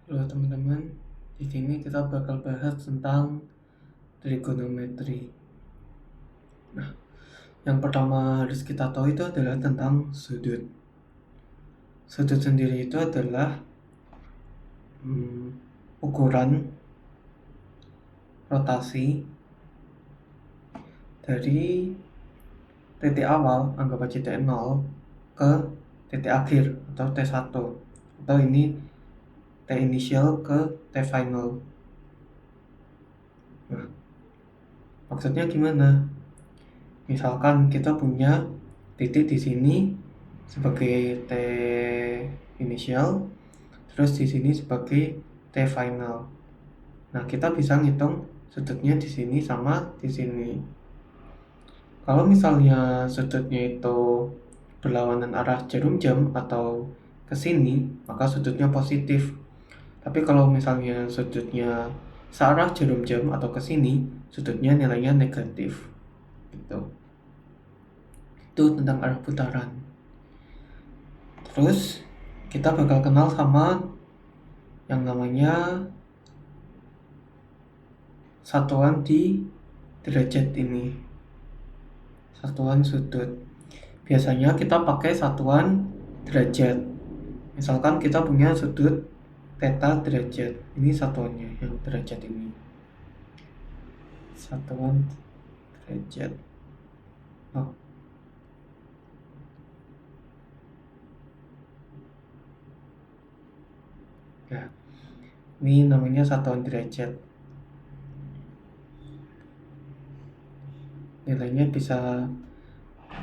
Halo teman-teman, di sini kita bakal bahas tentang trigonometri. Nah, yang pertama harus kita tahu itu adalah tentang sudut. Sudut sendiri itu adalah ukuran rotasi dari titik awal, anggap aja titik 0, ke titik akhir atau T1, atau ini T initial ke T final. Nah, maksudnya gimana? Misalkan kita punya titik di sini sebagai T initial, terus di sini sebagai T final. Nah, kita bisa ngitung sudutnya di sini sama di sini. Kalau misalnya sudutnya itu berlawanan arah jarum jam atau ke sini, maka sudutnya positif. Tapi kalau misalnya sudutnya searah jarum jam atau ke sini, sudutnya nilainya negatif. Gitu. Itu tentang arah putaran. Terus kita bakal kenal sama yang namanya satuan di derajat ini, satuan sudut. Biasanya kita pakai satuan derajat. Misalkan kita punya sudut theta derajat, ini satuannya yang derajat ini, satuan derajat. Oh, ya, ini namanya satuan derajat. Nilainya bisa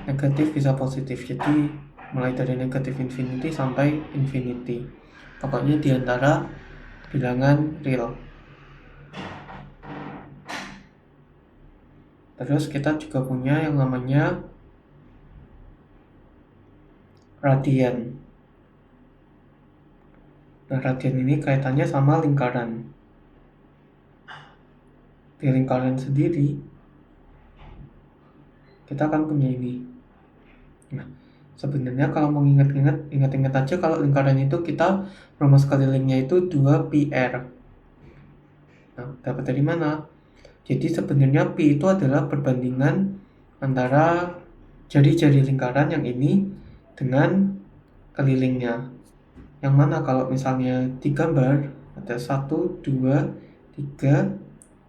negatif bisa positif, jadi mulai dari negatif infinity sampai infinity, pokoknya diantara bilangan real. Terus kita juga punya yang namanya radian. Nah, radian ini kaitannya sama lingkaran. Di lingkaran sendiri kita akan punya ini. Nah, sebenarnya kalau mau ingat-ingat aja kalau lingkaran itu kita rumus kelilingnya itu 2πr. Nah, dapat dari mana? Jadi sebenarnya pi itu adalah perbandingan antara jari-jari lingkaran yang ini dengan kelilingnya. Yang mana kalau misalnya digambar ada 1, 2, 3,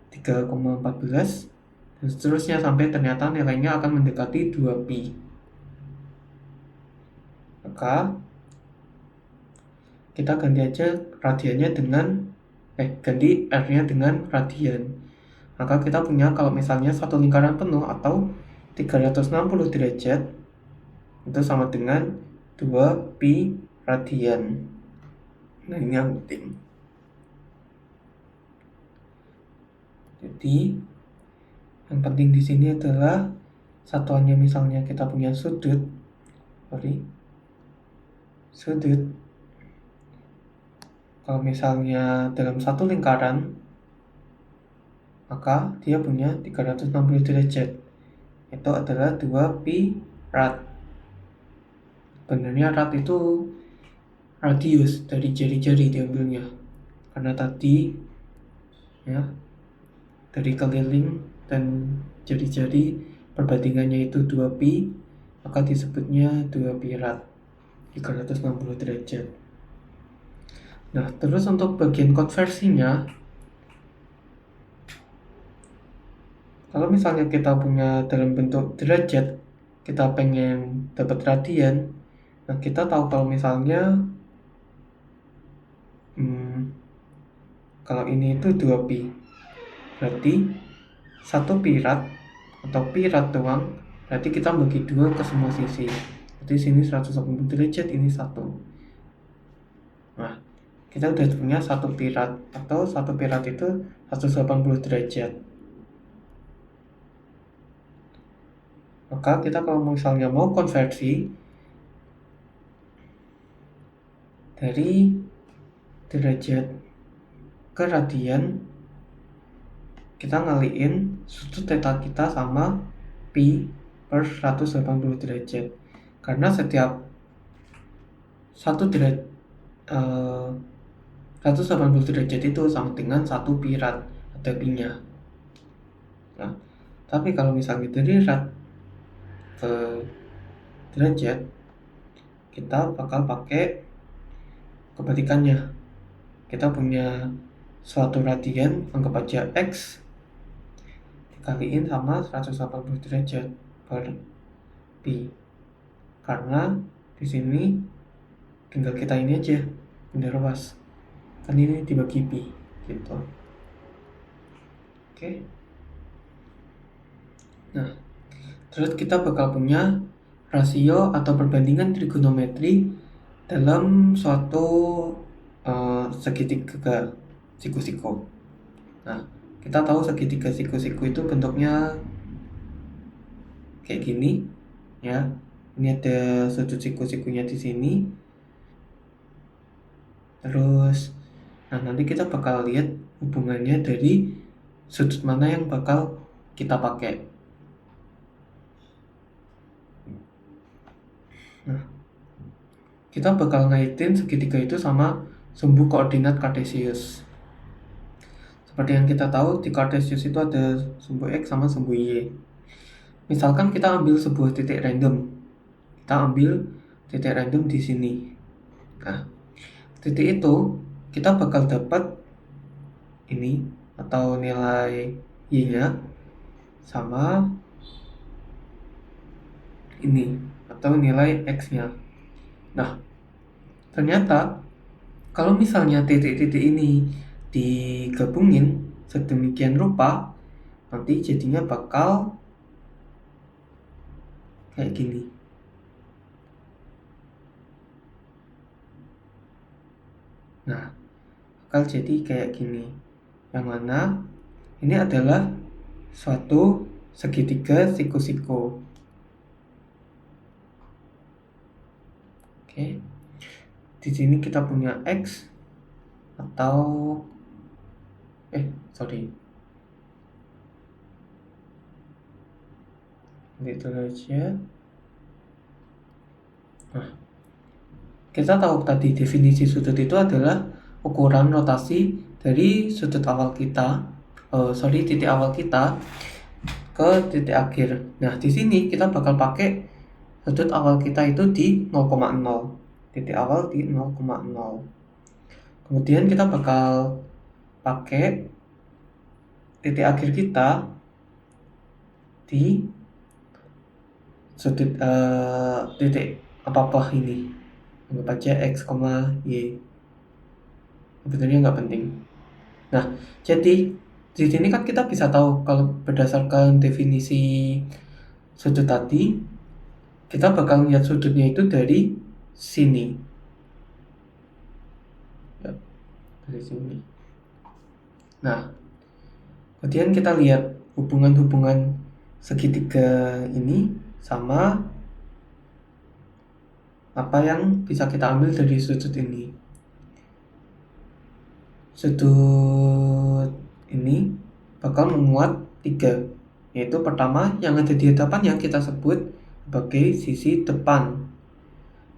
3,14 dan seterusnya sampai ternyata nilainya akan mendekati 2pi. Maka kita ganti aja radiannya dengan ganti R-nya dengan radian. Maka kita punya kalau misalnya satu lingkaran penuh atau 360 derajat itu sama dengan 2pi radian. Nah, ini yang penting. Jadi yang penting di sini adalah satuannya, misalnya kita punya sudut. Kalau misalnya dalam satu lingkaran, maka dia punya 360 derajat. Itu adalah 2pi rad. Sebenarnya rad itu radius dari jari-jari diambilnya. Karena tadi ya dari keliling dan jari-jari perbandingannya itu 2pi, maka disebutnya 2pi rad, 360 derajat. Nah, terus untuk bagian konversinya, kalau misalnya kita punya dalam bentuk derajat, kita pengen dapat radian, nah kita tahu kalau misalnya kalau ini itu 2pi, berarti 1 pi rad atau pi rad doang, berarti kita bagi 2 ke semua sisi. Jadi sini 180 derajat, ini 1. Nah, kita udah punya 1 pi rad, atau 1 pi rad itu 180 derajat. Maka kita kalau misalnya mau konversi dari derajat ke radian, kita ngaliin sudut theta kita sama pi per 180 derajat. Karena setiap satu derajat 180 derajat itu sama dengan 1 pi rad atau pi-nya. Nah, tapi kalau misalnya dari rad ke derajat, kita bakal pakai kebalikannya. Kita punya suatu radian, anggap aja X, dikaliin sama 180 derajat per pi. Karena di sini tinggal kita ini aja, benda ruas. Kan ini dibagi pi, gitu. Oke. Nah, terus kita bakal punya rasio atau perbandingan trigonometri dalam suatu segitiga siku-siku. Nah, kita tahu segitiga siku-siku itu bentuknya kayak gini, ya. Ini ada sudut siku-sikunya di sini. Terus, nah nanti kita bakal lihat hubungannya dari sudut mana yang bakal kita pakai. Nah, kita bakal ngaitin segitiga itu sama sumbu koordinat Cartesius. Seperti yang kita tahu, di Cartesius itu ada sumbu X sama sumbu Y. Misalkan kita ambil sebuah titik random. Kita ambil titik random di sini. Nah, titik itu kita bakal dapat ini atau nilai Y-nya sama ini atau nilai X-nya. Nah, ternyata kalau misalnya titik-titik ini digabungin sedemikian rupa, nanti jadinya bakal kayak gini. Nah, bakal jadi kayak gini. Yang mana ini adalah suatu segitiga siku-siku. Oke. Di sini kita punya X atau gitu aja. Nah, kita tahu tadi definisi sudut itu adalah ukuran rotasi dari sudut awal kita, titik awal kita ke titik akhir. Nah, di sini kita bakal pakai sudut awal kita itu di 0,0. Titik awal di 0,0. Kemudian kita bakal pakai titik akhir kita di sudut titik apa-apa ini. Anggap aja X, Y. Sebetulnya nggak penting. Nah, jadi di sini kan kita bisa tahu kalau berdasarkan definisi sudut tadi, kita bakal lihat sudutnya itu dari sini. Ya, dari sini. Nah, kemudian kita lihat hubungan-hubungan segitiga ini sama apa yang bisa kita ambil dari sudut ini. Sudut ini bakal memuat 3, yaitu pertama yang ada di hadapan yang kita sebut sebagai sisi depan.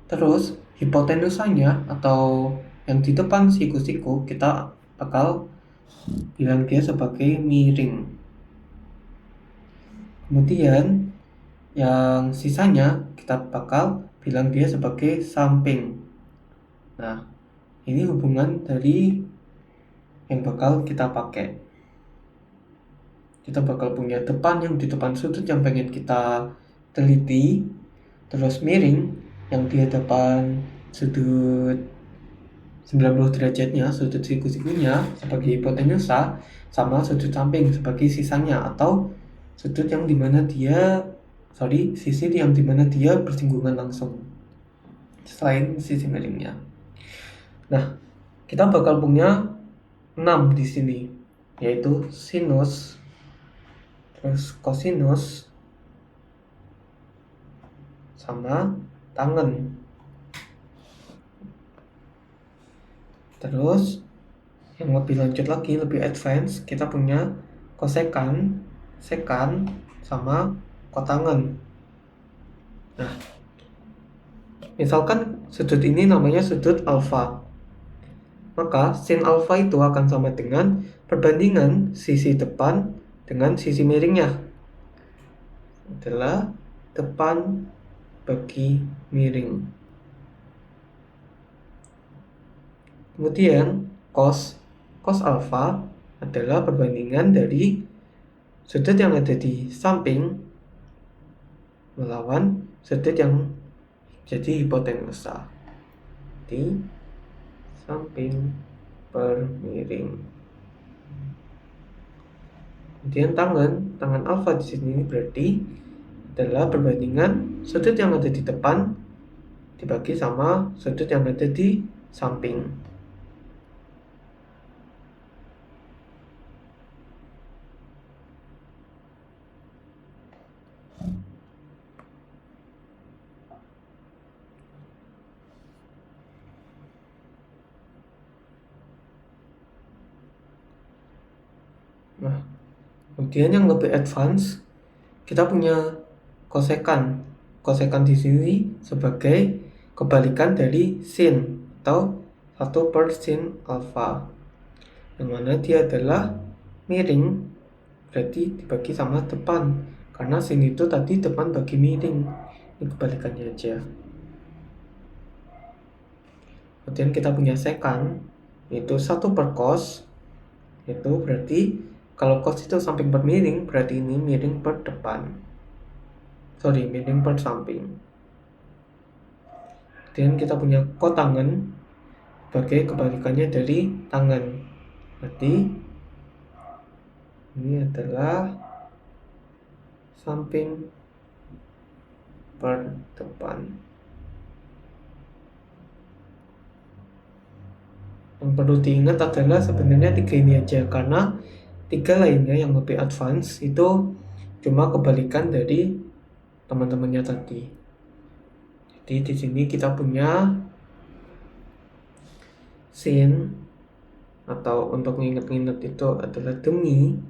Terus hipotenusanya atau yang di depan siku-siku kita bakal bilang dia sebagai miring. Kemudian yang sisanya kita bakal bilang dia sebagai samping. Nah, ini hubungan dari yang bakal kita pakai. Kita bakal punya depan yang di depan sudut yang pengen kita teliti, terus miring yang di hadapan sudut 90 derajatnya, sudut siku-sikunya sebagai hipotenusa, sama sudut samping sebagai sisanya atau sudut yang dimana sisi yang dimana dia bersinggungan langsung selain sisi miringnya. Nah, kita bakal punya 6 di sini, yaitu sinus, terus kosinus, sama tangen. Terus yang lebih lanjut lagi, lebih advance, kita punya kosekan, sekan, sama kotangen. Nah, misalkan sudut ini namanya sudut alfa. maka sin alfa itu akan sama dengan perbandingan sisi depan dengan sisi miringnya adalah depan bagi miring. Kemudian cos alfa adalah perbandingan dari sudut yang ada di samping melawan sudut yang jadi hipotenusa di samping per miring. Kemudian tangan alfa di sini berarti adalah perbandingan sudut yang ada di depan dibagi sama sudut yang ada di samping. Nah, kemudian yang lebih advance, kita punya kosekan. Kosekan di sini sebagai kebalikan dari sin atau 1 per sin alfa. Yang mana dia adalah miring, berarti dibagi sama depan. Karena sin itu tadi depan bagi miring. Ini kebalikannya aja. Kemudian kita punya sekan, yaitu 1 per cos. Itu berarti kalau cos itu samping per miring, berarti ini miring per depan. Miring per samping. Kemudian kita punya kotangen sebagai kebalikannya dari tangan. Berarti ini adalah samping per depan. Yang perlu diingat adalah sebenarnya 3 ini aja, karena 3 lainnya yang lebih advance itu cuma kebalikan dari teman-temannya tadi. Jadi di sini kita punya sin, atau untuk nginget-nginget itu adalah demi.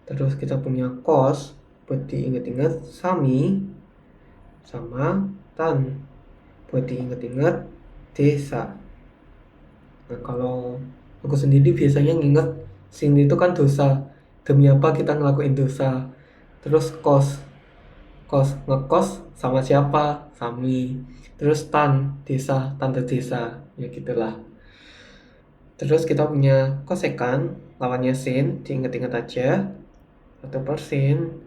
Terus kita punya cos buat diinget-inget, sami sama tan buat diinget-inget, desa. Nah, kalau aku sendiri biasanya nginget sin itu kan dosa, demi apa kita ngelakuin dosa. Terus kos ngekos sama siapa, sami. Terus tan, desa, tante desa, ya gitulah. Terus kita punya kosekan, lawannya sin, diinget-inget aja, 1 per sin.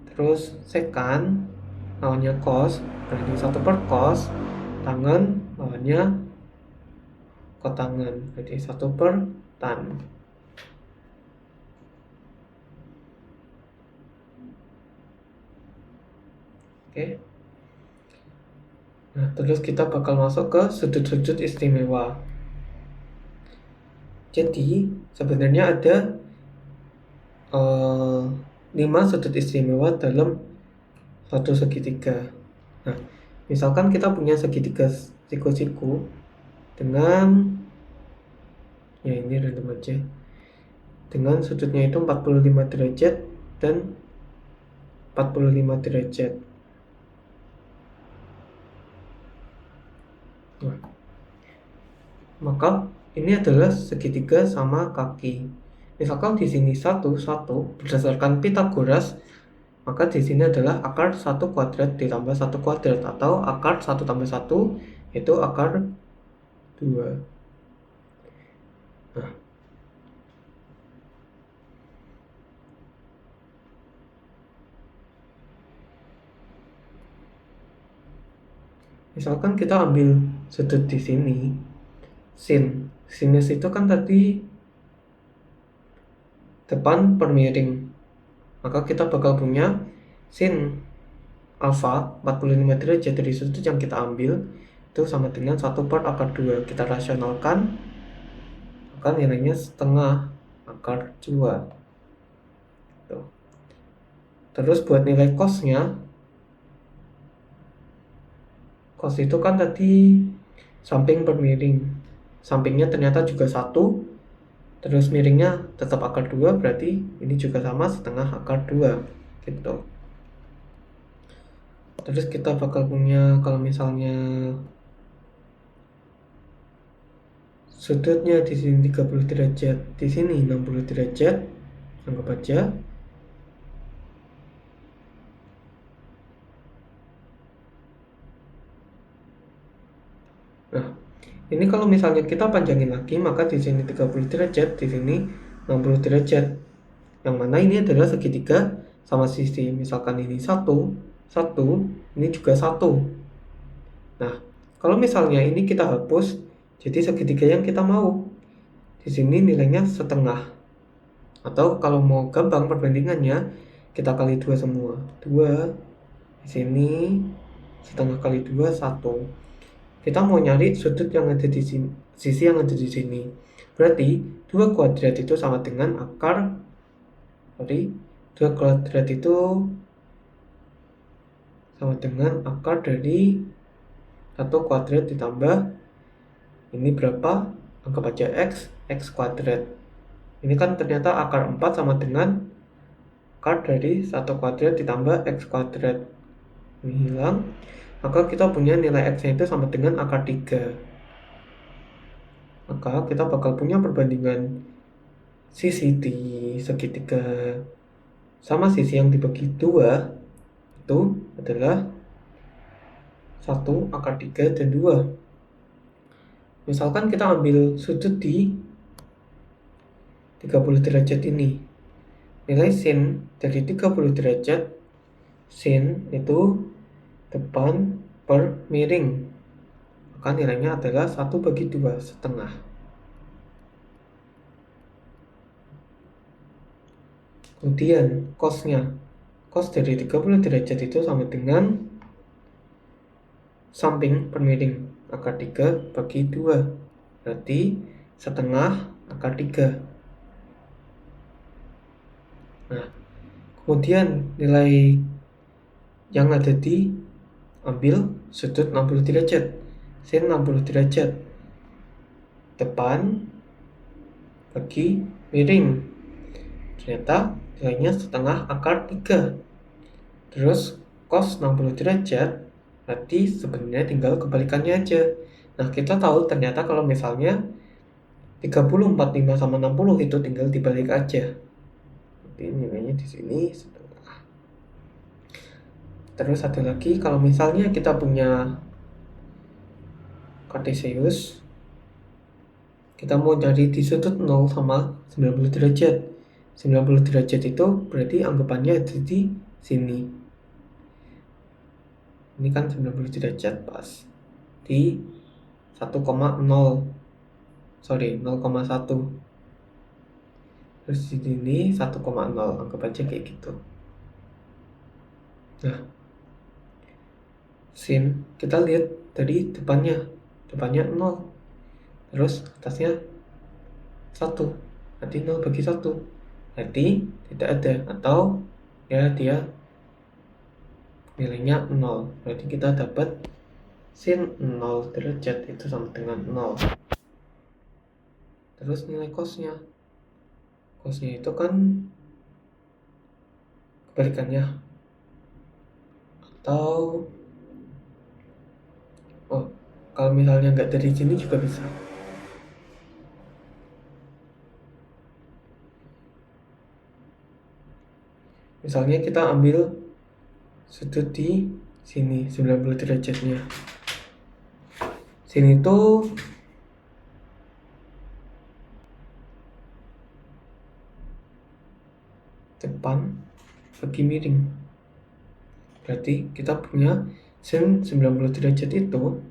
Terus sekan, lawannya cos, berarti 1 per cos. Tangan, lawannya kotangan, berarti 1 per tan. Oke. Nah, terus kita bakal masuk ke sudut-sudut istimewa. Jadi, sebenarnya ada 5 sudut istimewa dalam satu segitiga. Nah, misalkan kita punya segitiga siku-siku dengan, ya ini random aja, dengan sudutnya itu 45 derajat dan 45 derajat. Nah, maka ini adalah segitiga sama kaki. Misalkan di sini 1 berdasarkan Pythagoras, maka di sini adalah akar 1 kuadrat ditambah 1 kuadrat, atau akar 1 tambah 1 itu akar 2. Nah, misalkan kita ambil sudut di sini, sinus itu kan tadi depan per miring, maka kita bakal punya sin alfa 45 derajat dari sudut yang kita ambil itu sama dengan 1 per akar 2. Kita rasionalkan, maka nilainya setengah akar 2. Tuh. Terus buat nilai cosnya, cos itu kan tadi samping per miring, sampingnya ternyata juga 1, terus miringnya tetap akar 2, berarti ini juga sama setengah akar 2 gitu. Terus kita bakal punya, kalau misalnya sudutnya di sini 30 derajat, di sini 60 derajat, anggap aja. Nah, ini kalau misalnya kita panjangin lagi, maka di sini 30 derajat, di sini 60 derajat. Yang mana ini adalah segitiga sama sisi. Misalkan ini 1, 1, ini juga 1. Nah, kalau misalnya ini kita hapus, jadi segitiga yang kita mau. Di sini nilainya setengah. Atau kalau mau gampang perbandingannya, kita kali 2 semua. 2, di sini setengah kali 2, 1. Kita mau nyari sudut yang ada di sini, sisi yang ada di sini. Berarti 2 kuadrat itu sama dengan akar, 2 kuadrat itu sama dengan akar dari 1 kuadrat ditambah ini berapa? Anggap aja x kuadrat. Ini kan ternyata akar 4 sama dengan akar dari 1 kuadrat ditambah x kuadrat. Ini hilang. Maka kita punya nilai x-nya itu sama dengan akar 3. Maka kita bakal punya perbandingan sisi di segitiga sama sisi yang dibagi 2 itu adalah 1 akar 3 dan 2. Misalkan kita ambil sudut di 30 derajat ini. Nilai sin dari 30 derajat, sin itu depan per miring. Maka nilainya adalah 1/2, setengah. Kemudian cosnya. Cos dari 30 derajat itu sama dengan samping per miring. Akar 3/2. Berarti setengah akar 3. Nah, kemudian nilai yang ada di ambil sudut 60 derajat. Sin 60 derajat. Depan bagi miring. Ternyata nilainya setengah akar 3. Terus cos 60 derajat berarti sebenarnya tinggal kebalikannya aja. Nah, kita tahu ternyata kalau misalnya 30, 45 sama 60 itu tinggal dibalik aja. Jadi nilainya di sini setengah. Terus ada lagi kalau misalnya kita punya Cartesius, kita mau cari di sudut 0 sama 90 derajat. 90 derajat itu berarti anggapannya ada di sini. Ini kan 90 derajat pas di 0,1. Terus di sini 1,0, anggap aja kayak gitu. Nah, sin kita lihat dari depannya 0, terus atasnya 1, berarti 0/1, berarti tidak ada, atau ya dia nilainya 0. Berarti kita dapat sin 0 derajat itu sama dengan 0. Terus nilai cosnya itu kan kebalikannya, atau kalau misalnya nggak dari sini juga bisa. Misalnya kita ambil sudut di sini 90 derajatnya. Sini tuh depan bagi miring. Berarti kita punya sin 90 derajat itu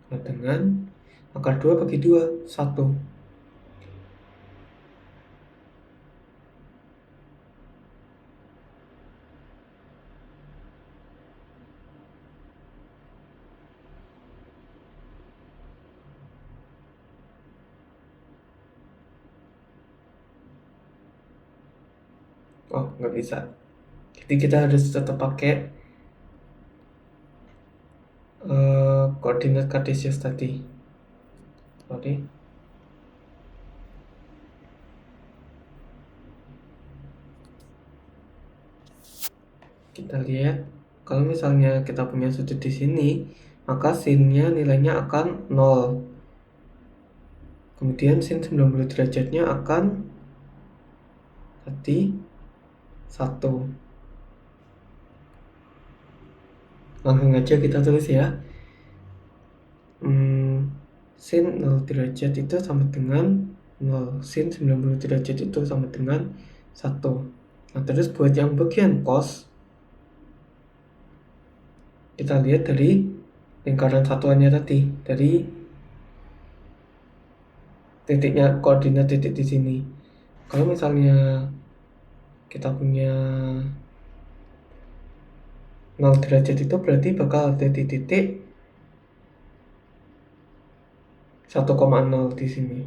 dengan akar 2/2, 1. Oh, nggak bisa. Jadi kita harus tetap pakai koordinat Cartesius tadi. Oke. Kita lihat kalau misalnya kita punya sudut di sini maka sinnya nilainya akan 0. Kemudian sin 90 derajatnya akan jadi 1. Langsung aja kita tulis ya. Sin 0 derajat itu sama dengan 0. Sin 90 derajat itu sama dengan 1. Nah, terus buat yang bagian cos, kita lihat dari lingkaran satuannya tadi, dari titiknya, koordinat titik di sini. Kalau misalnya kita punya 0 derajat itu berarti bakal ada di titik 1,0 di sini.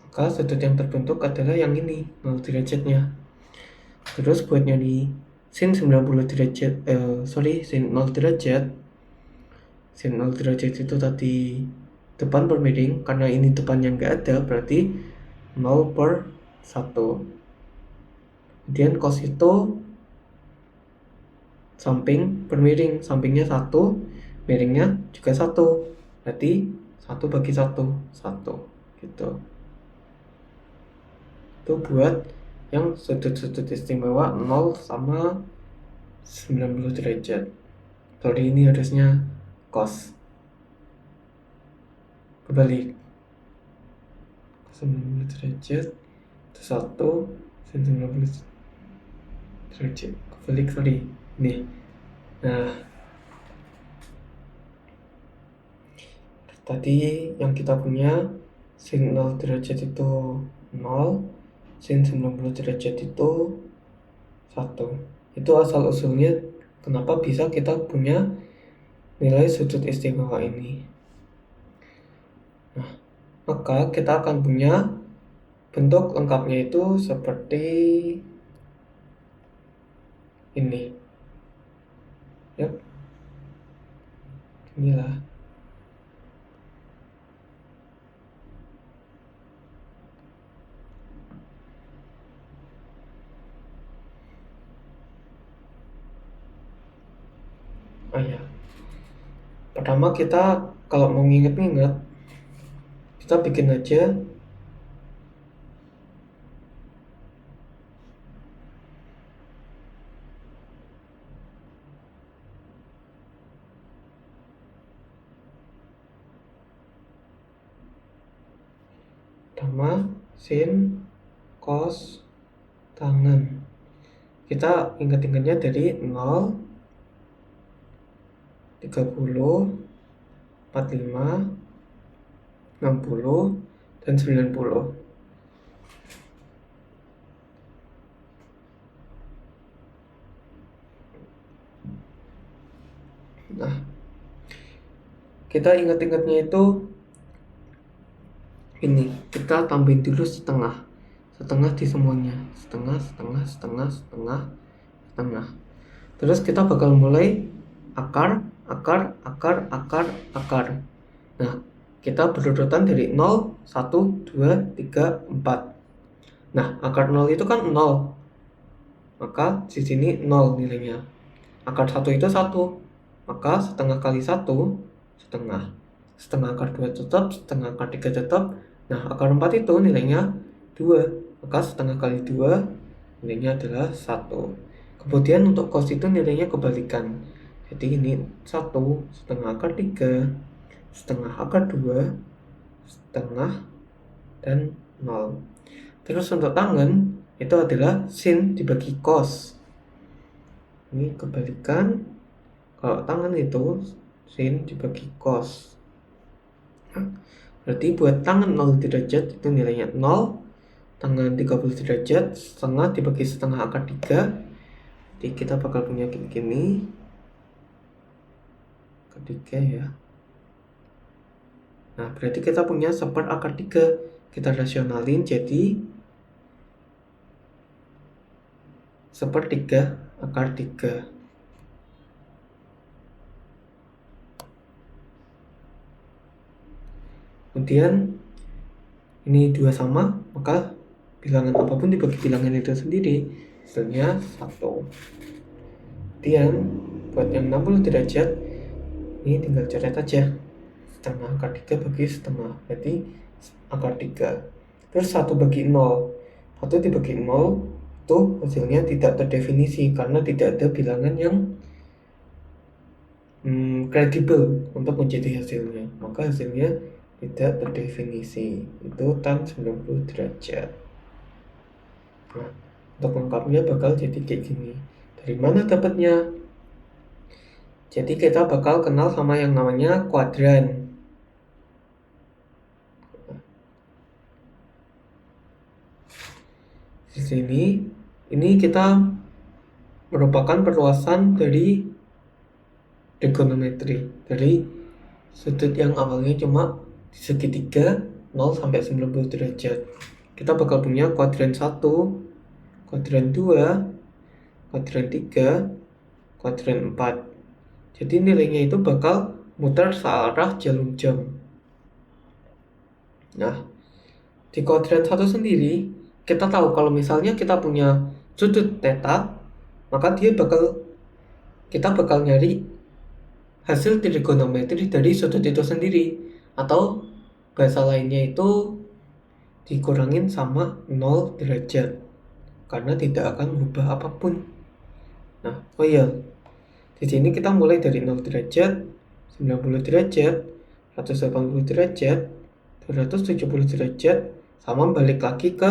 Maka sudut yang terbentuk adalah yang ini, 0 derajatnya. Terus buat nyari sin 90 derajat, sin 0 derajat. Sin 0 derajat itu tadi depan per miring, karena ini depannya nggak ada, berarti 0 per 1. Kemudian cos itu samping per miring, sampingnya 1, miringnya juga 1, berarti 1 bagi 1, 1 gitu. Itu buat yang sudut-sudut istimewa 0 sama 90 derajat. Sorry, ini harusnya cos. Kebalik. 90 derajat itu 1, sin 90 derajat. Kebalik, sorry. Nih. Nah, tadi yang kita punya sin 0 derajat itu 0, sin 90 derajat itu 1. Itu asal-usulnya kenapa bisa kita punya nilai sudut istimewa ini. Nah, maka kita akan punya bentuk lengkapnya itu seperti ini. Yap. Inilah. Ya. Pertama kita kalau mau nginget-nginget, kita bikin aja pertama sin, cos, tangen. Kita ingat-ingatnya dari 0, 30, 45, 60, dan 90. Nah, kita ingat-ingatnya itu ini, kita tambahin dulu setengah di semuanya, setengah. Terus kita bakal mulai akar. Nah, kita berurutan dari 0, 1, 2, 3, 4. Nah, akar 0 itu kan 0, maka di sini 0 nilainya. Akar 1 itu 1, maka setengah kali 1, setengah. Setengah akar 2 tetap, setengah akar 3 tetap. Nah, akar 4 itu nilainya 2, maka setengah kali 2 nilainya adalah 1. Kemudian untuk cos itu nilainya kebalikan. Jadi ini 1, setengah akar 3, setengah akar 2, setengah, dan 0. Terus untuk tangen itu adalah sin dibagi cos. Ini kebalikan. Kalau tangen itu sin dibagi cos. Berarti buat tangen 0 derajat itu nilainya 0. Tangen 30 derajat setengah dibagi setengah akar 3. Jadi kita bakal punya kayak gini. Akar 3 ya. Nah, berarti kita punya 1/4 akar 3. Kita rasionalin jadi 1/3 akar 3. Kemudian ini 2 sama, maka bilangan apapun dibagi bilangan itu sendiri, hasilnya 1. Kemudian buat yang 60 derajat ini tinggal coret aja setengah akar 3 bagi setengah, berarti akar 3. Terus 1 bagi 0, 1 dibagi 0 itu hasilnya tidak terdefinisi karena tidak ada bilangan yang kredibel untuk menjadi hasilnya, maka hasilnya tidak terdefinisi. Itu tan 90 derajat. Nah, untuk lengkapnya bakal jadi kayak gini. Dari mana dapatnya? Jadi kita bakal kenal sama yang namanya kuadran. Di sini ini kita merupakan perluasan dari trigonometri, dari sudut yang awalnya cuma di segitiga 0 sampai 90 derajat. Kita bakal punya kuadran 1, kuadran 2, kuadran 3, kuadran 4. Jadi nilainya itu bakal muter searah jarum jam. Nah, di kuadran 1 sendiri kita tahu kalau misalnya kita punya sudut theta, maka kita bakal nyari hasil trigonometri dari sudut itu sendiri, atau bahasa lainnya itu dikurangin sama 0 derajat karena tidak akan merubah apapun. Nah, oh iya, di sini kita mulai dari 0 derajat, 90 derajat, 180 derajat, 270 derajat, sama balik lagi ke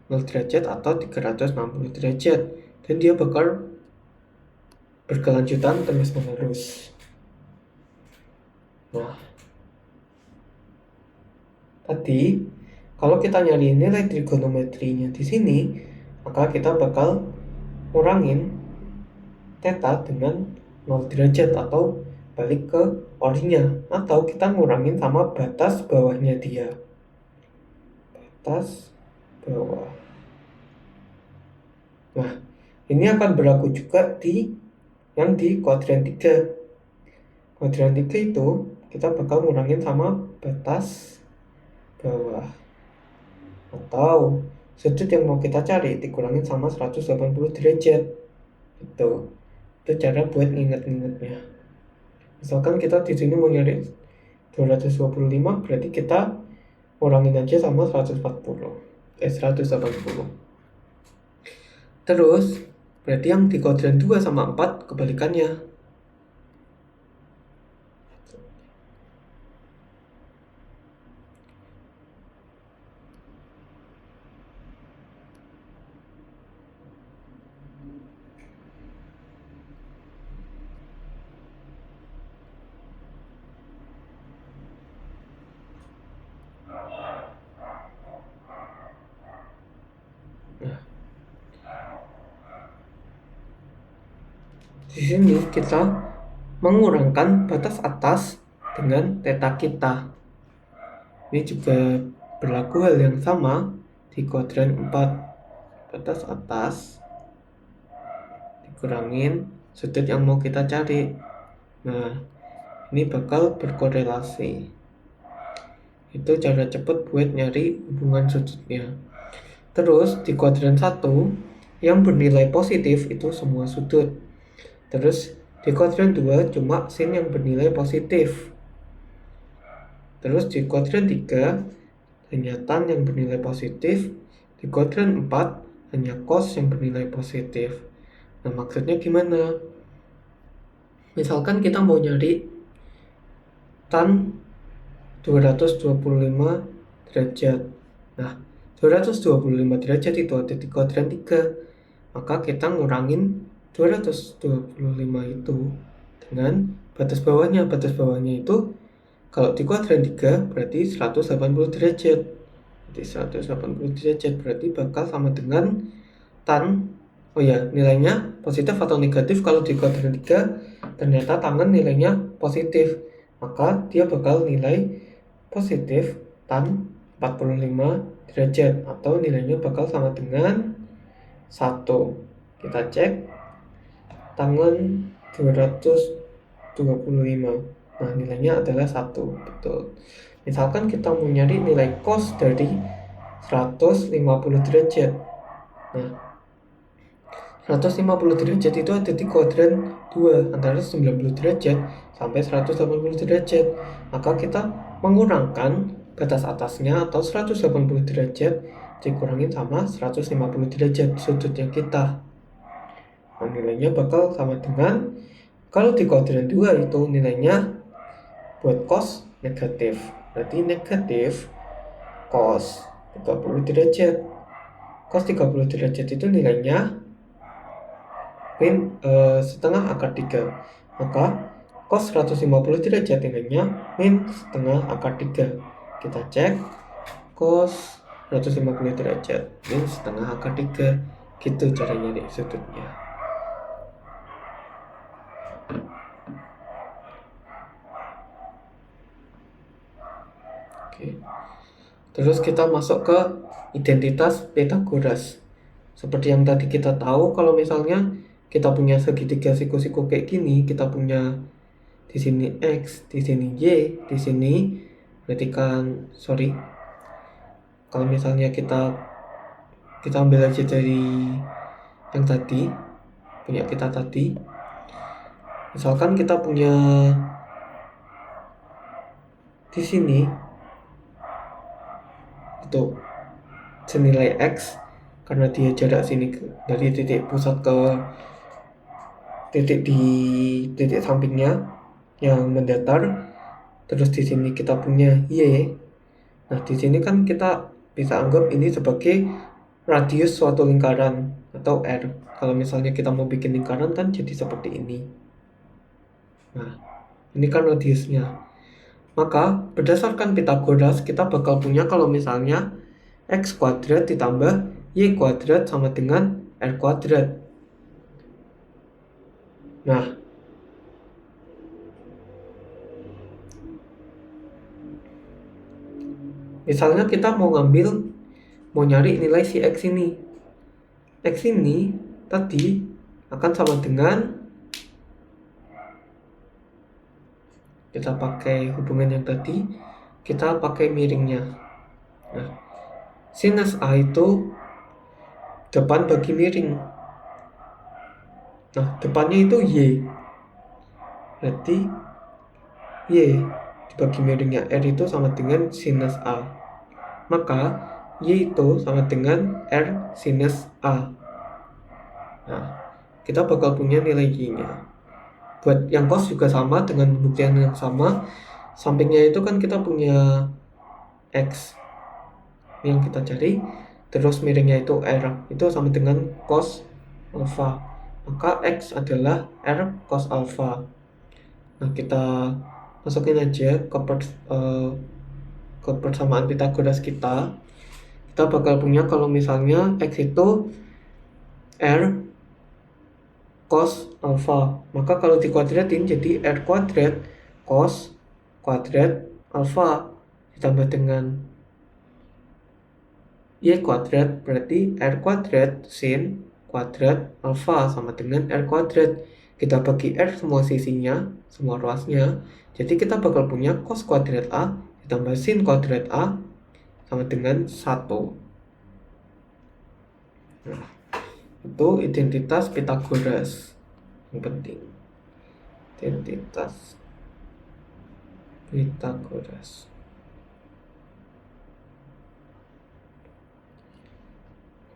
0 derajat atau 360 derajat, dan dia bakal berkelanjutan terus menerus. Nah, tadi kalau kita nyari nilai trigonometrinya di sini, maka kita bakal ngurangin theta dengan 0 derajat atau balik ke orinya, atau kita ngurangin sama batas bawahnya dia. Batas bawah. Nah, ini akan berlaku juga di kuadran 3. Kuadran 3 itu kita bakal ngurangin sama batas bawah, atau sudut yang mau kita cari dikurangin sama 180 derajat. Itu cara buat nginget-ngingetnya. Misalkan kita di sini mau nyari 225, berarti kita ngurangin aja sama 180. Terus berarti yang di kuadran 2 sama 4 kebalikannya. Di sini kita mengurangkan batas atas dengan theta kita. Ini juga berlaku hal yang sama di kuadran 4. Batas atas dikurangin sudut yang mau kita cari. Nah, ini bakal berkorelasi. Itu cara cepat buat nyari hubungan sudutnya. Terus di kuadran 1 yang bernilai positif itu semua sudut. Terus di kuadran 2 cuma sin yang bernilai positif. Terus di kuadran 3 hanya tan yang bernilai positif. Di kuadran 4 hanya cos yang bernilai positif. Nah, maksudnya gimana? Misalkan kita mau nyari tan 225 derajat. Nah, 225 derajat itu ada di kuadran 3. Maka kita ngurangin 225 itu dengan batas bawahnya. Batas bawahnya itu kalau di kuadran 3 berarti 180 derajat. Jadi 180 derajat berarti bakal sama dengan tan. Oh ya, nilainya positif atau negatif. Kalau di kuadran 3 ternyata tangan nilainya positif, maka dia bakal nilai positif tan 45 derajat atau nilainya bakal sama dengan 1. Kita cek tangan 225. Nah, nilainya adalah 1. Betul. Misalkan kita mau nyari nilai cos dari 150 derajat. Nah, 150 derajat itu ada di kuadran 2 antara 90 derajat sampai 180 derajat. Maka kita mengurangkan batas atasnya atau 180 derajat dikurangin sama 150 derajat sudutnya kita. Nah, nilainya bakal sama dengan, kalau di kuadran 2 itu nilainya buat cos negatif. Berarti negatif cos 30 derajat. Cos 30 derajat itu nilainya setengah akar 3. Maka cos 150 derajat nilainya min setengah akar 3. Kita cek cos 150 derajat min setengah akar 3. Gitu cara nyari sudutnya. Oke. Terus kita masuk ke identitas Pythagoras. Seperti yang tadi kita tahu, kalau misalnya kita punya segitiga siku-siku kayak gini, kita punya di sini X, di sini Y, di sini berarti kan, kalau misalnya kita ambil aja dari yang tadi, punya kita tadi, misalkan kita punya di sini itu senilai X, karena dia jarak sini dari titik pusat ke titik di titik sampingnya yang mendatar. Terus di sini kita punya Y. Nah, di sini kan kita bisa anggap ini sebagai radius suatu lingkaran atau R. Kalau misalnya kita mau bikin lingkaran kan jadi seperti ini. Nah, ini kan radiusnya. Maka berdasarkan Pythagoras kita bakal punya kalau misalnya X kuadrat ditambah Y kuadrat sama dengan R kuadrat. Nah, misalnya kita mau nyari nilai si X ini. X ini tadi akan sama dengan, kita pakai hubungan yang tadi, kita pakai miringnya. Nah, sinus A itu depan bagi miring. Nah, depannya itu Y. Berarti Y dibagi miringnya R itu sama dengan sinus A. Maka Y itu sama dengan R sinus A. Nah, kita bakal punya nilai Y-nya. Buat yang cos juga sama dengan pembuktian yang sama. Sampingnya itu kan kita punya X yang kita cari. Terus miringnya itu R. Itu sama dengan cos alpha. Maka X adalah R cos alpha. Nah, kita masukin aja ke persamaan Pythagoras kita. Kita bakal punya kalau misalnya X itu R cos alpha. Maka kalau dikuadratin jadi R kuadrat cos kuadrat alpha ditambah dengan Y kuadrat, berarti R kuadrat sin kuadrat alpha sama dengan R kuadrat. Kita bagi R semua sisinya, semua ruasnya. Jadi kita bakal punya cos kuadrat A ditambah sin kuadrat A sama dengan 1. Nah, itu identitas Pythagoras yang penting. Identitas Pythagoras.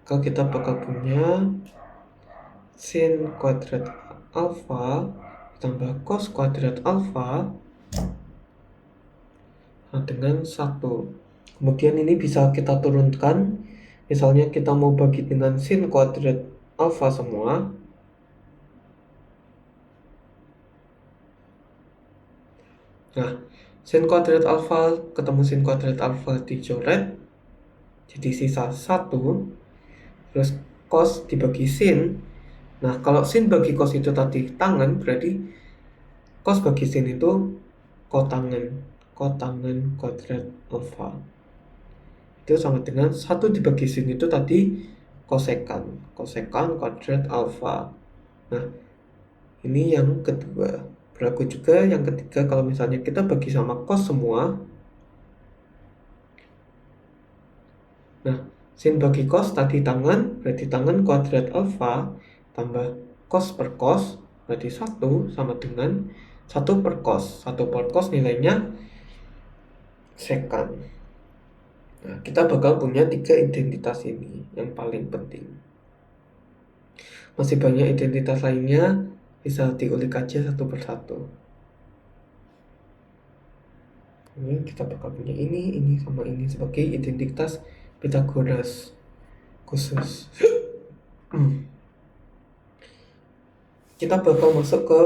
Maka kita bakal punya sin kuadrat alpha tambah cos kuadrat alpha dengan 1. Kemudian ini bisa kita turunkan. Misalnya kita mau bagi dengan sin kuadrat alpha semua. Nah, sin kuadrat alpha ketemu sin kuadrat alpha dicoret, jadi sisa 1. Terus cos dibagi sin. Nah, kalau sin bagi cos itu tadi tangan, berarti cos bagi sin itu kotangan kuadrat alpha. Itu sama dengan 1 dibagi sin itu tadi kosekan kuadrat alpha. Nah, ini yang kedua. Berlaku juga yang ketiga kalau misalnya kita bagi sama cos semua. Nah, sin bagi cos tadi tangan, berarti tangan kuadrat alpha tambah cos per cos, berarti 1 sama dengan 1 per cos. 1 per cos nilainya sekant. Nah, kita bakal punya 3 identitas ini yang paling penting. Masih banyak identitas lainnya, bisa diulik aja satu persatu. Ini kita bakal punya ini sama ini sebagai identitas Pythagoras khusus. Kita bakal masuk ke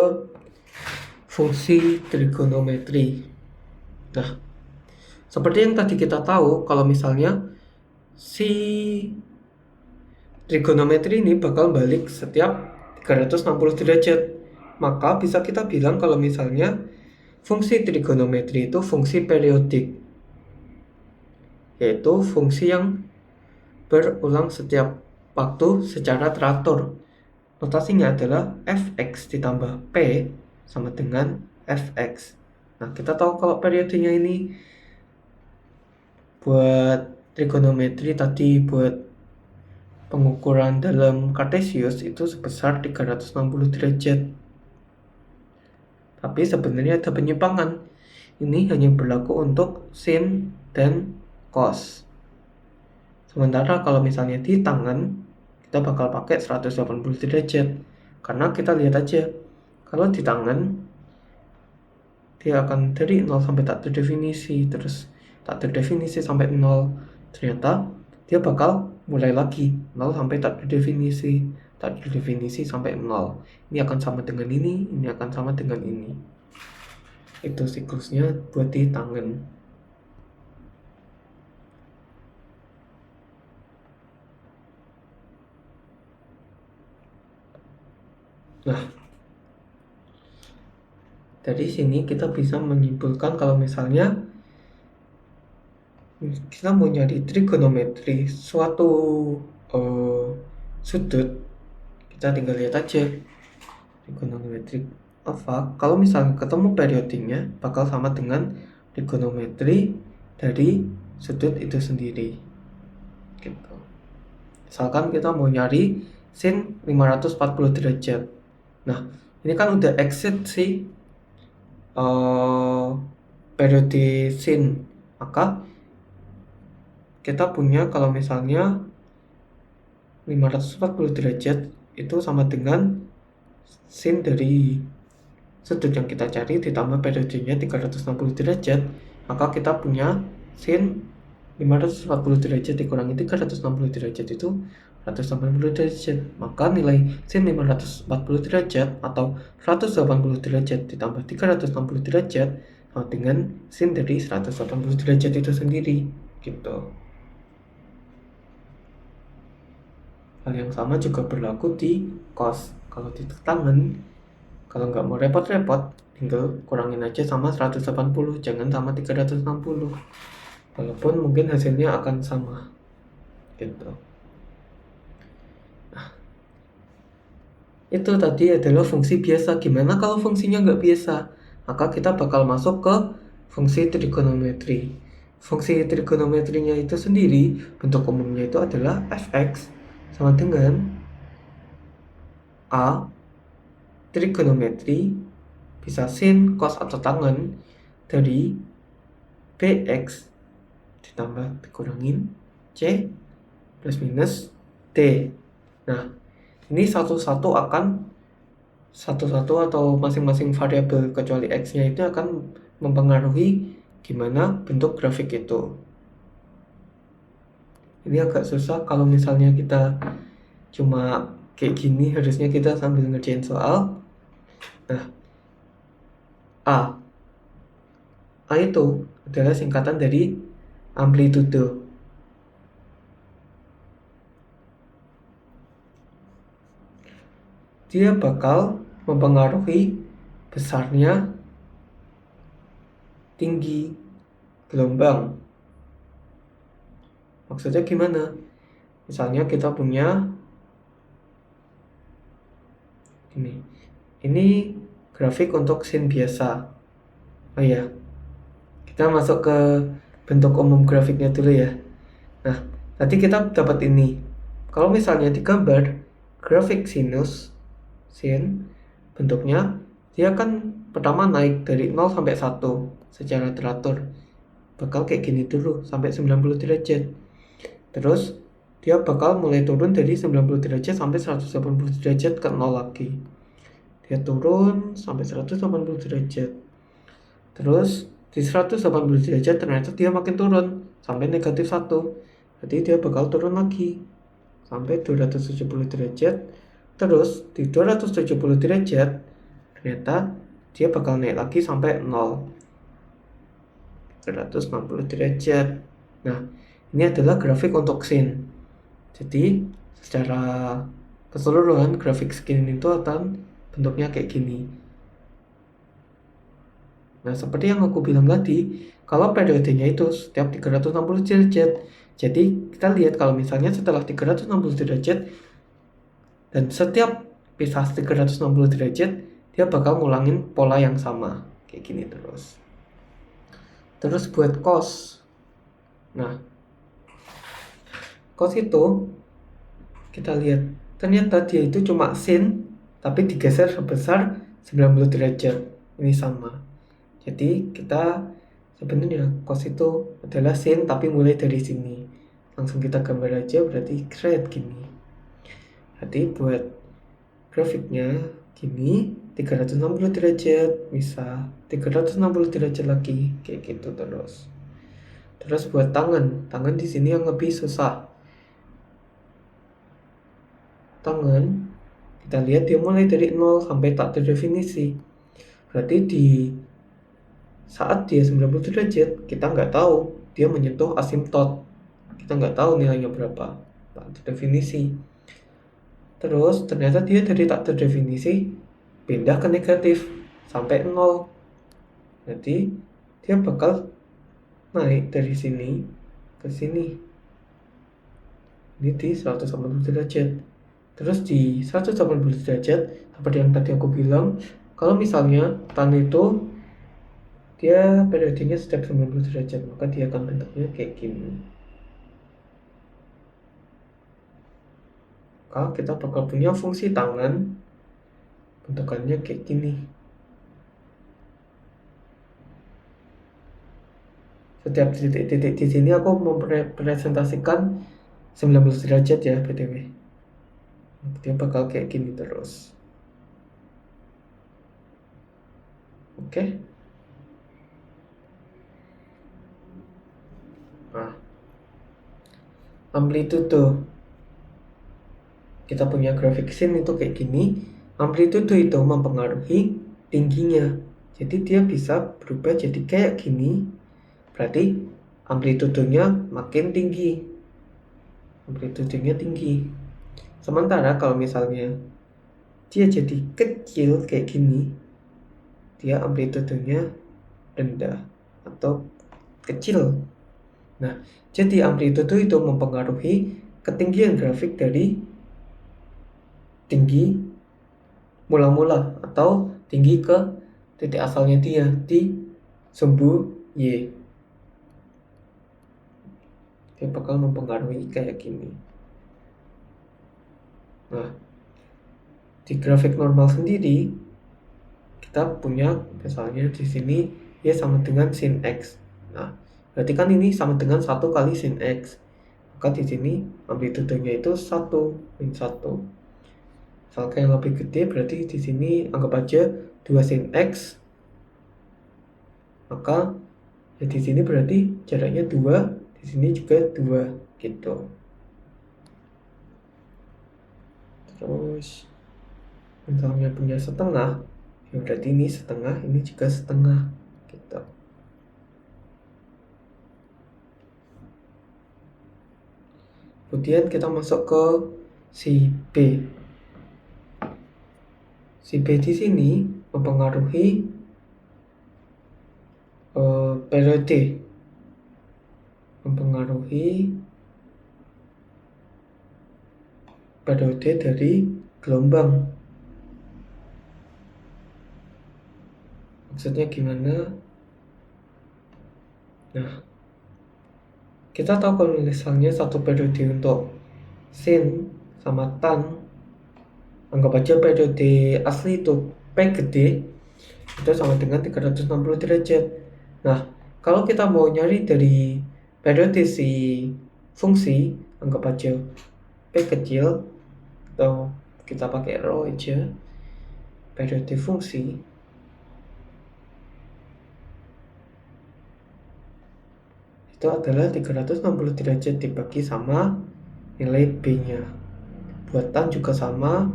fungsi trigonometri. Nah, seperti yang tadi kita tahu, kalau misalnya si trigonometri ini bakal balik setiap 360 derajat, maka bisa kita bilang kalau misalnya fungsi trigonometri itu fungsi periodik, yaitu fungsi yang berulang setiap waktu secara teratur. Notasinya adalah fx ditambah p sama dengan fx. Nah, kita tahu kalau periodenya ini buat trigonometri tadi, buat pengukuran dalam Cartesius itu sebesar 360 derajat. Tapi sebenarnya ada penyimpangan. Ini hanya berlaku untuk sin dan cos. Sementara kalau misalnya di tangan, kita bakal pakai 180 derajat. Karena kita lihat aja, kalau di tangan, dia akan dari 0 sampai tak terdefinisi, terus tak terdefinisi sampai 0. Ternyata dia bakal mulai lagi 0 sampai tak terdefinisi sampai 0. Ini akan sama dengan ini akan sama dengan ini. Itu siklusnya buat di tangan. Nah, dari sini kita bisa menyimpulkan kalau misalnya kita mau nyari trigonometri suatu sudut, kita tinggal lihat aja trigonometri apa. Kalau misalnya ketemu periodiknya bakal sama dengan trigonometri dari sudut itu sendiri gitu. Misalkan kita mau nyari sin 540 derajat. Nah, ini kan udah exit si periode sin, maka kita punya kalau misalnya 540 derajat itu sama dengan sin dari sudut yang kita cari ditambah periodenya 360 derajat, maka kita punya sin 540 derajat dikurangi 360 derajat itu 180 derajat. Maka nilai sin 540 derajat atau 180 derajat ditambah 360 derajat sama dengan sin dari 180 derajat itu sendiri gitu. Hal yang sama juga berlaku di cos. Kalau di tangan, kalau nggak mau repot-repot, tinggal kurangin aja sama 180, jangan sama 360. Walaupun mungkin hasilnya akan sama gitu. Nah, itu tadi adalah fungsi biasa. Gimana kalau fungsinya nggak biasa? Maka kita bakal masuk ke fungsi trigonometri. Fungsi trigonometrinya itu sendiri, bentuk umumnya itu adalah fx sama dengan a trigonometri bisa sin, cos atau tangen dari bx ditambah dikurangin c plus minus d. Nah, ini satu-satu atau masing-masing variabel kecuali x-nya itu akan mempengaruhi gimana bentuk grafik itu. Ini agak susah kalau misalnya kita cuma kayak gini, harusnya kita sambil ngerjain soal. Nah, A itu adalah singkatan dari amplitude. Dia bakal mempengaruhi besarnya tinggi gelombang. Maksudnya gimana? Misalnya kita punya ini grafik untuk sin biasa. Oh ya, kita masuk ke bentuk umum grafiknya dulu ya. Nah, tadi kita dapat ini. Kalau misalnya digambar, grafik sin bentuknya dia kan pertama naik dari 0 sampai 1 secara teratur, bakal kayak gini dulu sampai 90 derajat. Terus dia bakal mulai turun dari 90 derajat sampai 180 derajat ke 0 lagi. Dia turun sampai 180 derajat. Terus di 180 derajat ternyata dia makin turun sampai negatif 1. Berarti dia bakal turun lagi sampai 270 derajat. Terus di 270 derajat ternyata dia bakal naik lagi sampai 0, 260 derajat. Nah, ini adalah grafik untuk sin. Jadi secara keseluruhan grafik sin itu akan bentuknya kayak gini. Nah, seperti yang aku bilang tadi, kalau periodenya itu setiap 360 derajat. Jadi kita lihat kalau misalnya setelah 360 derajat dan setiap pisah 360 derajat, dia bakal ngulangin pola yang sama kayak gini terus. Terus buat cos. Nah, cos itu kita lihat ternyata dia itu cuma sin tapi digeser sebesar 90 derajat. Ini sama. Jadi kita sebenarnya cos itu adalah sin tapi mulai dari sini. Langsung kita gambar aja, berarti kayak gini. Berarti buat grafiknya gini 360 derajat, bisa 360 derajat lagi kayak gitu terus. Terus buat tangan di sini yang lebih susah. Tangan kita lihat dia mulai dari 0 sampai tak terdefinisi. Berarti di saat dia 90 derajat kita nggak tahu dia menyentuh asimtot, kita nggak tahu nilainya berapa, tak terdefinisi. Terus ternyata dia dari tak terdefinisi pindah ke negatif sampai 0. Jadi dia bakal naik dari sini ke sini. Ini di 180 derajat. Terus di 180 derajat seperti yang tadi aku bilang, kalau misalnya tan itu dia periodenya setiap 90 derajat, maka dia akan bentuknya kayak gini. Maka kita bakal punya fungsi tangan bentukannya kayak gini. Setiap titik-titik di sini aku mempresentasikan 90 derajat ya btw. Dia bakal kayak gini terus. Oke. Nah, amplitude kita punya grafik sin itu kayak gini. Amplitude itu mempengaruhi tingginya. Jadi dia bisa berubah jadi kayak gini. Berarti amplitudenya makin tinggi. Amplitudenya tinggi. Sementara kalau misalnya dia jadi kecil kayak gini, dia amplitudenya rendah atau kecil. Nah, jadi amplitude itu mempengaruhi ketinggian grafik dari tinggi mula-mula atau tinggi ke titik asalnya dia di sumbu Y. Dia bakal mempengaruhi kayak gini. Nah, di grafik normal sendiri kita punya misalnya di sini Y sama dengan sin X. Nah, berarti kan ini sama dengan 1 kali sin X. Maka di sini amplitudenya itu 1 min 1. Misalkan yang lebih gede berarti di sini anggap aja 2 sin X. Maka ya di sini berarti jaraknya 2, di sini juga 2 gitu. Terus misalnya punya setengah, ya berarti ini setengah, ini juga setengah gitu. Kemudian kita masuk ke si B. Si B di sini mempengaruhi periode, mempengaruhi periode dari gelombang. Maksudnya gimana? Nah, kita tahu kalau misalnya satu periode untuk sin sama tan anggap aja periode asli itu P gede itu sama dengan 360 derajat. Nah, kalau kita mau nyari dari periode si fungsi, anggap aja P kecil, atau kita pakai rho aja, periode fungsi itu adalah 360 derajat dibagi sama nilai B-nya. Buatan juga sama,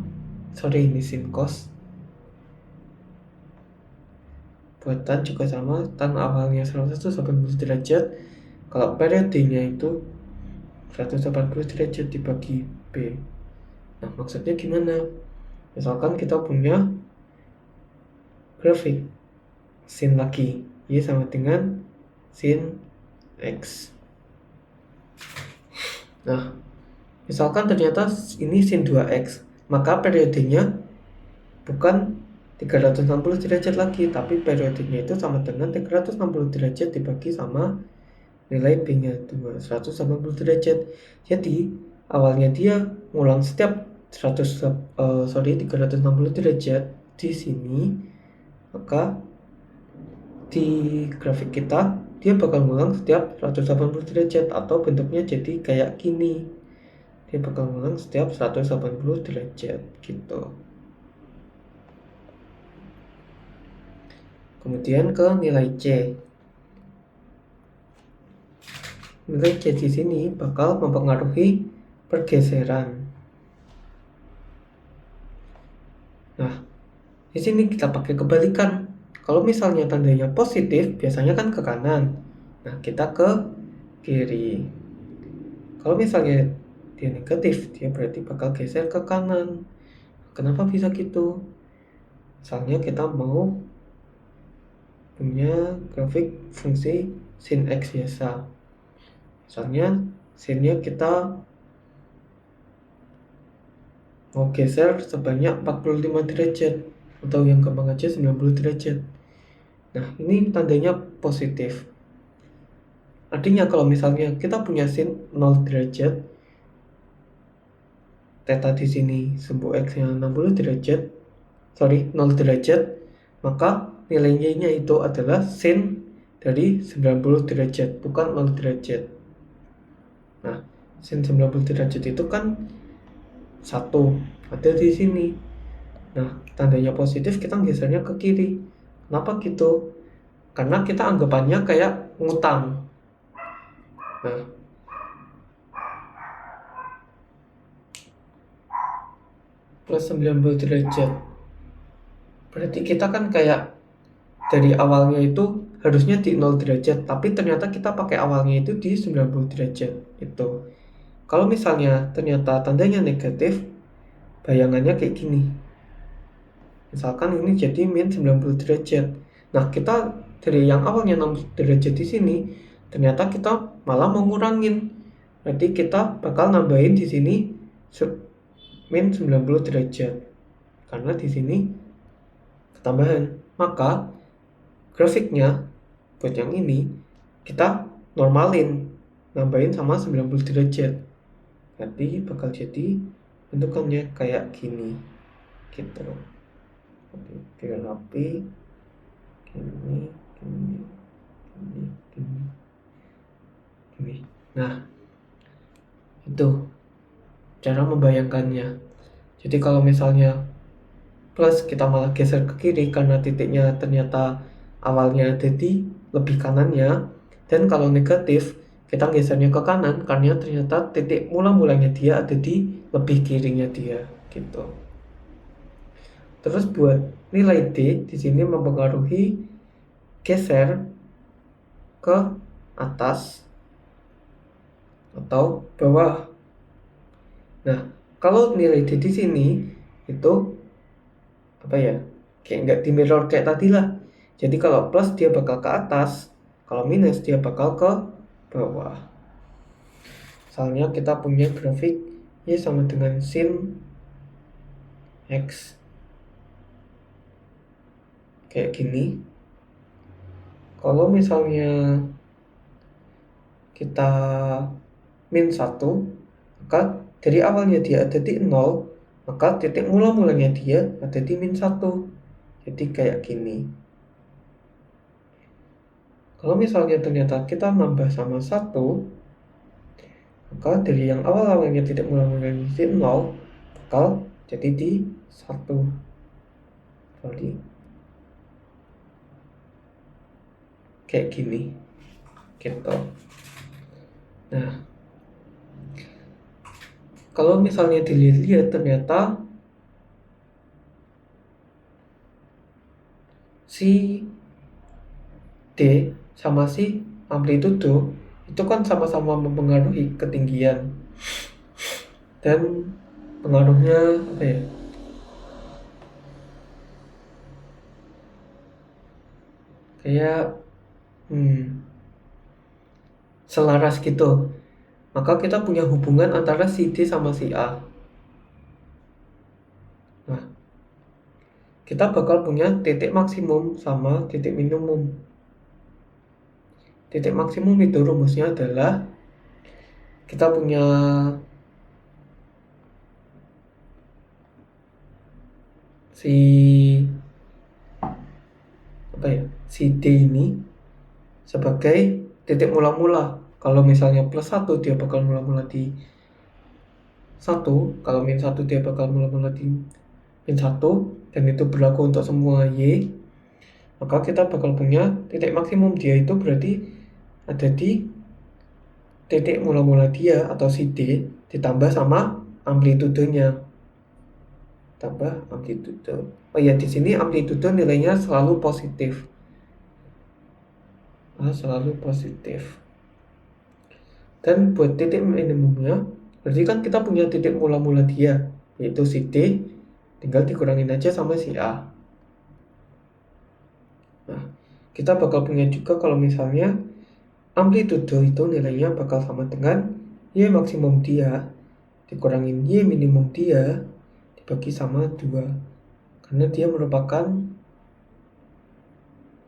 sorry ini sin cos. Buatan juga sama, tan awalnya 180 derajat, kalau periodenya itu 180 derajat dibagi B. Nah, maksudnya gimana? Misalkan kita punya grafik sin lagi, Y sama dengan sin X. Nah, misalkan ternyata ini sin 2X, maka periodenya bukan 360 derajat lagi, tapi periodenya itu sama dengan 360 derajat dibagi sama nilai B-nya 180 derajat. Jadi awalnya dia ngulang setiap 360 derajat di sini, maka di grafik kita dia bakal ngulang setiap 180 derajat atau bentuknya jadi kayak gini. Dia bakal ngulang setiap 180 derajat gitu. Kemudian ke nilai C. Nilai C di sini bakal mempengaruhi pergeseran. Nah, di sini kita pakai kebalikan. Kalau misalnya tandanya positif, biasanya kan ke kanan. Nah, kita ke kiri. Kalau misalnya dia negatif, dia berarti bakal geser ke kanan. Kenapa bisa gitu? Misalnya kita mau punya grafik fungsi sin X biasa. Misalnya sinnya kita mau geser sebanyak 45 derajat atau yang gampang aja 90 derajat. Nah, ini tandanya positif. Artinya kalau misalnya kita punya sin 0 derajat, theta di sini sumbu X-nya 60 derajat, 0 derajat, maka nilainya itu adalah sin dari 90 derajat, bukan 0 derajat. Nah, sin 90 derajat itu kan 1 ada di sini. Nah, tandanya positif kita gesernya ke kiri. Kenapa gitu? Karena kita anggapannya kayak ngutang. Nah, plus 90 derajat. Berarti kita kan kayak dari awalnya itu harusnya di 0 derajat, tapi ternyata kita pakai awalnya itu di 90 derajat. Itu. Kalau misalnya ternyata tandanya negatif, bayangannya kayak gini. Misalkan ini jadi min 90 derajat. Nah, kita dari yang awalnya 60 derajat di sini, ternyata kita malah mengurangin. Berarti kita bakal nambahin di sini min 90 derajat. Karena di sini ketambahan. Maka grafiknya buat yang ini kita normalin, nambahin sama 90 derajat. Berarti bakal jadi bentukannya kayak gini. Gitu. Biar rapi, gini. Nah, itu cara membayangkannya. Jadi kalau misalnya plus kita malah geser ke kiri karena titiknya ternyata awalnya ada di lebih kanannya, dan kalau negatif kita gesernya ke kanan karena ternyata titik mula-mulanya dia ada di lebih kirinya dia gitu. Terus buat nilai D di sini mempengaruhi geser ke atas atau bawah. Nah, kalau nilai D di sini itu apa ya? Kayak nggak di mirror kayak tadi lah. Jadi kalau plus dia bakal ke atas, kalau minus dia bakal ke bawah. Misalnya kita punya grafik Y sama dengan sin X kayak gini. Kalau misalnya kita min 1, maka dari awalnya dia ada di 0, maka titik mula-mulanya dia ada di min 1. Jadi kayak gini. Kalau misalnya ternyata kita nambah sama 1, maka dari yang awal-awalnya titik mula-mulanya di 0 bakal jadi di 1. Sorry. Kayak gini. Gitu. Nah, kalau misalnya dilihat ternyata si D sama si amplitudo itu kan sama-sama mempengaruhi ketinggian, dan pengaruhnya apa ya, kayak selaras gitu. Maka kita punya hubungan antara si D sama si A. Nah, kita bakal punya titik maksimum sama titik minimum. Titik maksimum itu rumusnya adalah kita punya si D ini sebagai titik mula-mula. Kalau misalnya plus 1 dia bakal mula-mula di 1, kalau min 1 dia bakal mula-mula di min 1, dan itu berlaku untuk semua Y. Maka kita bakal punya titik maksimum dia itu berarti ada di titik mula-mula dia atau si D ditambah sama amplitudenya. Tambah amplitude. Oh ya, di sini amplitude nilainya selalu positif. Selalu positif. Dan buat titik minimumnya, berarti kan kita punya titik mula-mula dia, yaitu si D, tinggal dikurangin aja sama si A. Nah, kita bakal punya juga kalau misalnya amplitude itu nilainya bakal sama dengan Y maksimum dia dikurangin Y minimum dia dibagi sama 2, karena dia merupakan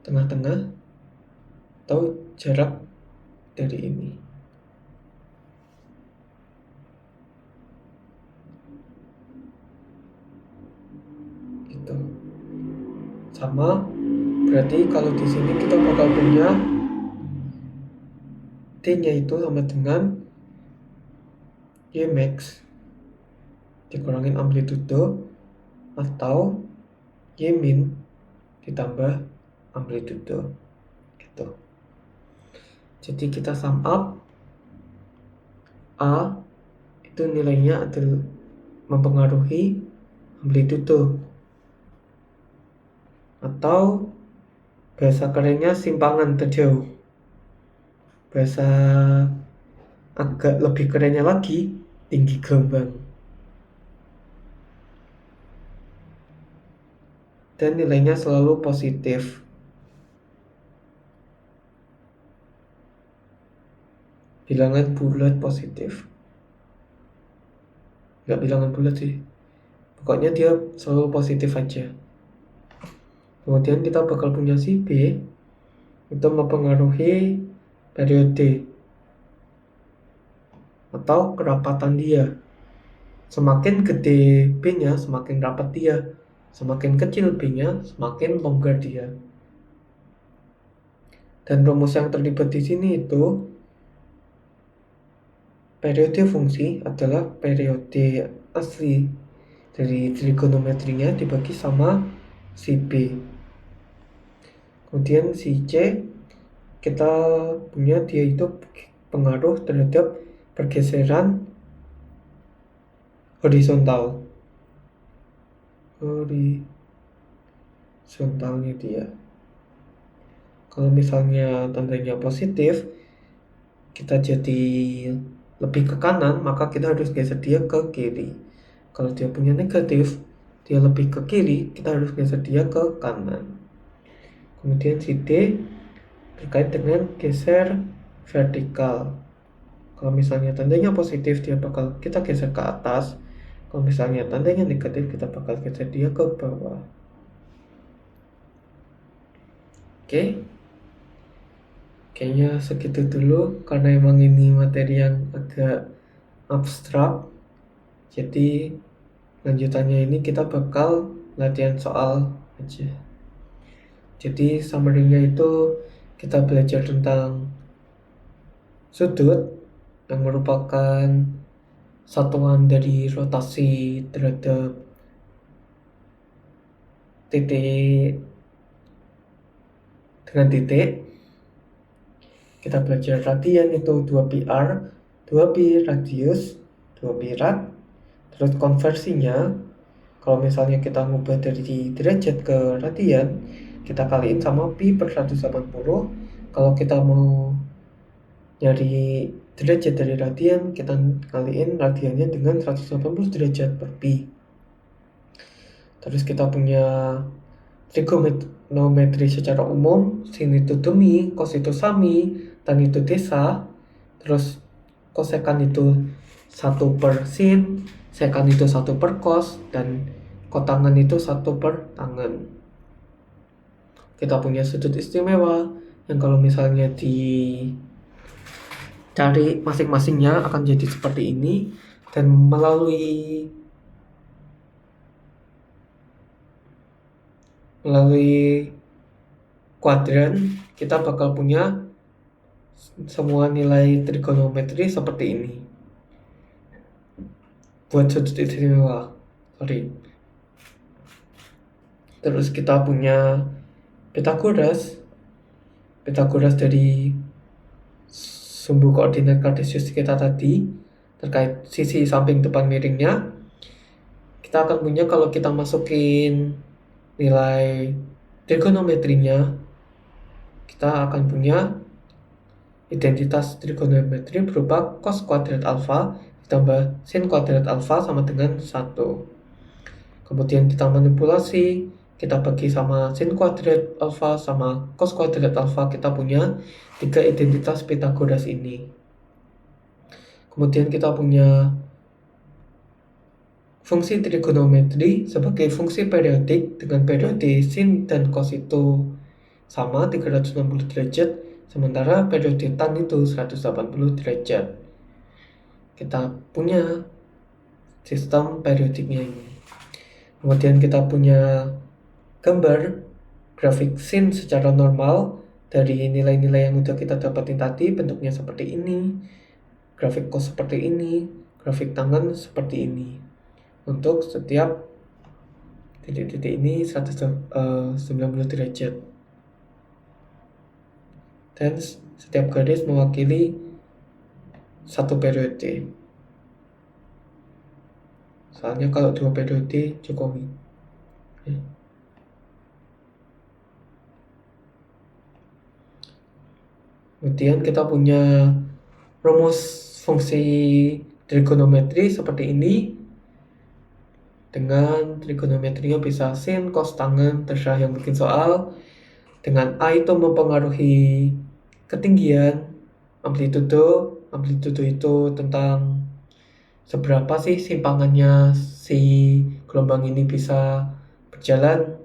tengah-tengah atau jarak dari ini. Gitu. Sama, berarti kalau di sini kita bakal punya D-nya itu sama dengan Y max dikurangin amplitude atau Y min ditambah amplitude gitu. Jadi kita sum up, A itu nilainya adalah mempengaruhi amplitude, atau bahasa kerennya simpangan terjauh. Bahasa agak lebih kerennya lagi, tinggi gelombang. Dan nilainya selalu positif. Bilangan bulat positif. Nggak bilangan bulat sih, pokoknya dia selalu positif aja. Kemudian kita bakal punya si B itu mempengaruhi periode atau kerapatan dia. Semakin gede B-nya, semakin rapat dia. Semakin kecil B-nya, semakin longgar dia. Dan rumus yang terlibat di sini itu periode fungsi adalah periode asli dari trigonometrinya dibagi sama si B. Kemudian si C kita punya dia itu pengaruh terhadap pergeseran horizontalnya dia. Kalau misalnya tandanya positif, kita jadi lebih ke kanan, maka kita harus geser dia ke kiri. Kalau dia punya negatif, dia lebih ke kiri, kita harus geser dia ke kanan. Kemudian si D terkait dengan geser vertikal. Kalau misalnya tandanya positif, dia bakal kita geser ke atas. Kalau misalnya tandanya negatif, kita bakal geser dia ke bawah. Oke. Kayaknya segitu dulu, karena emang ini materi yang agak abstrak. Jadi lanjutannya ini kita bakal latihan soal aja. Jadi summary-nya itu kita belajar tentang sudut yang merupakan satuan dari rotasi terhadap titik dengan titik. Kita belajar radian itu 2πr, 2pi radius, 2pi rad. Terus konversinya, kalau misalnya kita ngubah dari derajat ke radian, kita kaliin sama pi per 180. Kalau kita mau nyari derajat dari radian, kita kaliin radiannya dengan 180 derajat per pi. Terus kita punya trigonometri secara umum, sin itu demi, cos itu sami, tan itu desa, terus kosekan itu 1 per sin, sekan itu 1 per cos, dan kotangan itu 1 per tangen. Kita punya sudut istimewa yang kalau misalnya dicari masing-masingnya akan jadi seperti ini, dan melalui kuadran kita bakal punya semua nilai trigonometri seperti ini buat sudut istimewa. Terus kita punya Pythagoras dari sumbu koordinat kartesius kita tadi terkait sisi samping depan miringnya. Kita akan punya kalau kita masukin nilai trigonometrinya, kita akan punya identitas trigonometri berupa cos kuadrat alfa ditambah sin kuadrat alfa sama dengan 1. Kemudian kita manipulasi, kita bagi sama sin kuadrat alfa sama cos kuadrat alfa, kita punya 3 identitas Pythagoras ini. Kemudian kita punya fungsi trigonometri sebagai fungsi periodik dengan periode sin dan cos itu sama 360 derajat, sementara periode tan itu 180 derajat. Kita punya sistem periodiknya ini. Kemudian kita punya gambar grafik sin secara normal dari nilai-nilai yang udah kita dapatin tadi, bentuknya seperti ini, grafik cos seperti ini, grafik tangen seperti ini. Untuk setiap titik-titik ini 190 derajat. Dan setiap garis mewakili satu periode. Soalnya kalau 2 periode Jokowi. Kemudian kita punya rumus fungsi trigonometri seperti ini. Dengan trigonometrinya bisa sin, cos, tangen, terserah yang bikin soal. Dengan A itu mempengaruhi ketinggian, amplitudo itu tentang seberapa sih simpangannya si gelombang ini bisa berjalan.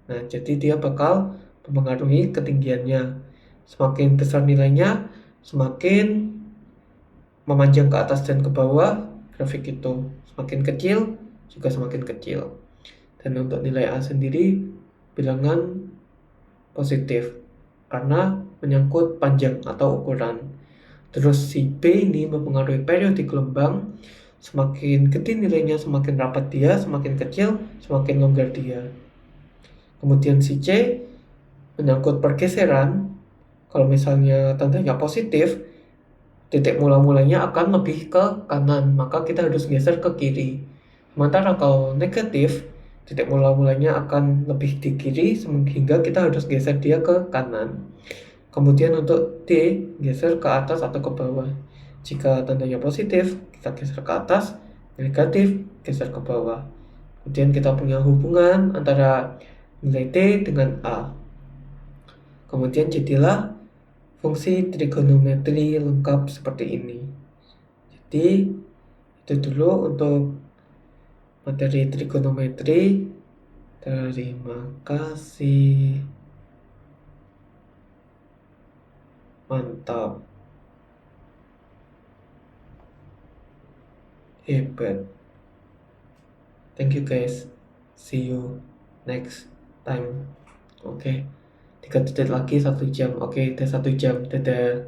Nah, jadi dia bakal mempengaruhi ketinggiannya. Semakin besar nilainya, semakin memanjang ke atas dan ke bawah grafik itu. Semakin kecil, juga semakin kecil. Dan untuk nilai A sendiri, bilangan positif karena menyangkut panjang atau ukuran. Terus si B ini mempengaruhi periode gelombang. Semakin gede nilainya, semakin rapat dia, semakin kecil, semakin longgar dia. Kemudian si C menyangkut pergeseran. Kalau misalnya tandanya positif, titik mula-mulanya akan lebih ke kanan, maka kita harus geser ke kiri. Sementara kalau negatif, titik mula-mulanya akan lebih di kiri sehingga kita harus geser dia ke kanan. Kemudian untuk D, geser ke atas atau ke bawah. Jika tandanya positif, kita geser ke atas, negatif, geser ke bawah. Kemudian kita punya hubungan antara nilai T dengan A. Kemudian jadilah fungsi trigonometri lengkap seperti ini. Jadi itu dulu untuk materi trigonometri. Terima kasih. Mantap. Hebat. Thank you guys. See you next time. Oke. 3 detik lagi 1 jam. Oke, udah 1 jam. Dadah.